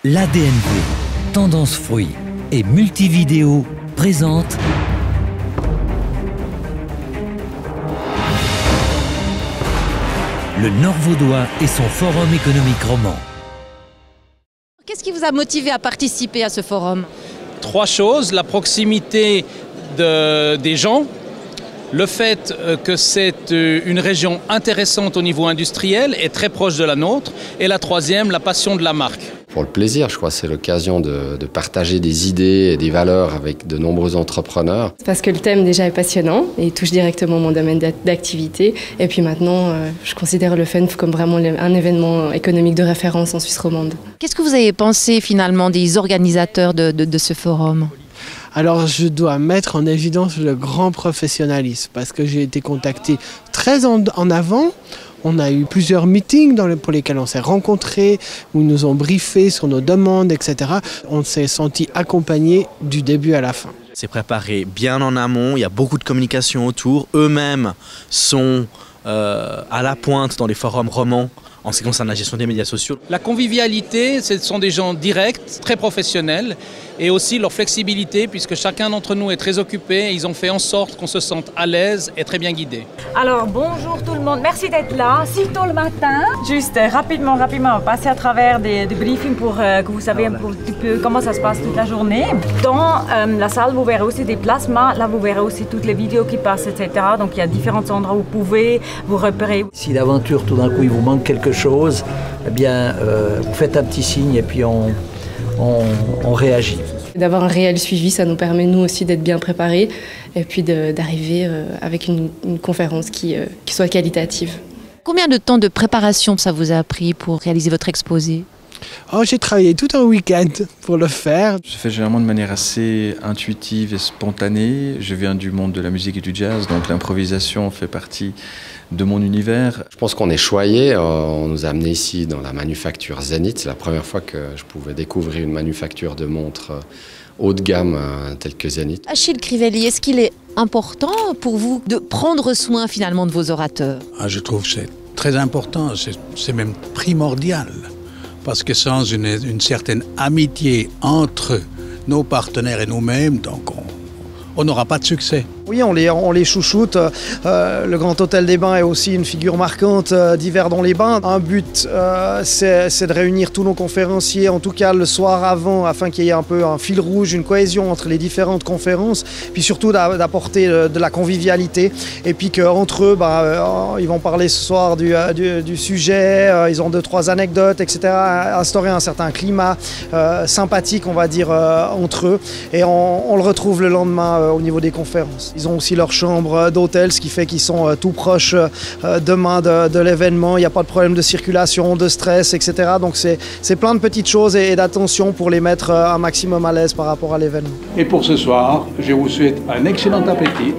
L'ADNV, Tendance Fruits et Multividéo présente le Nord-Vaudois et son forum économique roman. Qu'est-ce qui vous a motivé à participer à ce forum? Trois choses: la proximité des gens, le fait que c'est une région intéressante au niveau industriel et très proche de la nôtre, et la troisième, la passion de la marque. Pour le plaisir, je crois, c'est l'occasion de partager des idées et des valeurs avec de nombreux entrepreneurs. Parce que le thème déjà est passionnant et il touche directement mon domaine d'activité. Et puis maintenant, je considère le FENF comme vraiment un événement économique de référence en Suisse romande. Qu'est-ce que vous avez pensé finalement des organisateurs de ce forum? Alors je dois mettre en évidence le grand professionnalisme parce que j'ai été contacté très en avant. On a eu plusieurs meetings pour lesquels on s'est rencontrés, où ils nous ont briefés sur nos demandes, etc. On s'est senti accompagnés du début à la fin. C'est préparé bien en amont, il y a beaucoup de communication autour. Eux-mêmes sont à la pointe dans les forums romans en ce qui concerne la gestion des médias sociaux. La convivialité, ce sont des gens directs, très professionnels, et aussi leur flexibilité, puisque chacun d'entre nous est très occupé, et ils ont fait en sorte qu'on se sente à l'aise et très bien guidé. Alors bonjour tout le monde, merci d'être là, si tôt le matin. Juste rapidement, passer à travers des briefings pour que vous savez un petit peu comment ça se passe toute la journée. Dans la salle, vous verrez aussi des plasmas, là vous verrez aussi toutes les vidéos qui passent, etc. Donc il y a différents endroits où vous pouvez vous repérer. Si d'aventure tout d'un coup il vous manque quelque chose, eh bien vous faites un petit signe et puis on réagit. D'avoir un réel suivi, ça nous permet nous aussi d'être bien préparés et puis d'arriver avec une conférence qui soit qualitative. Combien de temps de préparation ça vous a pris pour réaliser votre exposé? Oh, j'ai travaillé tout un week-end pour le faire. Je fais généralement de manière assez intuitive et spontanée. Je viens du monde de la musique et du jazz, donc l'improvisation fait partie de mon univers. Je pense qu'on est choyés. On nous a amenés ici dans la manufacture Zénith. C'est la première fois que je pouvais découvrir une manufacture de montres haut de gamme telle que Zénith. Achille Crivelli, est-ce qu'il est important pour vous de prendre soin finalement de vos orateurs? Je trouve que c'est très important, c'est même primordial. Parce que sans une certaine amitié entre nos partenaires et nous-mêmes, donc on n'aura pas de succès. Oui, on les chouchoute. Le Grand Hôtel des Bains est aussi une figure marquante d'hiver dans les bains. Un but, c'est de réunir tous nos conférenciers, en tout cas le soir avant, afin qu'il y ait un peu un fil rouge, une cohésion entre les différentes conférences, puis surtout d'apporter de la convivialité. Et puis qu'entre eux, ils vont parler ce soir du sujet, ils ont 2-3 anecdotes, etc. Instaurer un certain climat sympathique, on va dire, entre eux. Et on le retrouve le lendemain au niveau des conférences. Ils ont aussi leur chambre d'hôtel, ce qui fait qu'ils sont tout proches demain de l'événement. Il n'y a pas de problème de circulation, de stress, etc. Donc c'est plein de petites choses et d'attention pour les mettre un maximum à l'aise par rapport à l'événement. Et pour ce soir, je vous souhaite un excellent appétit.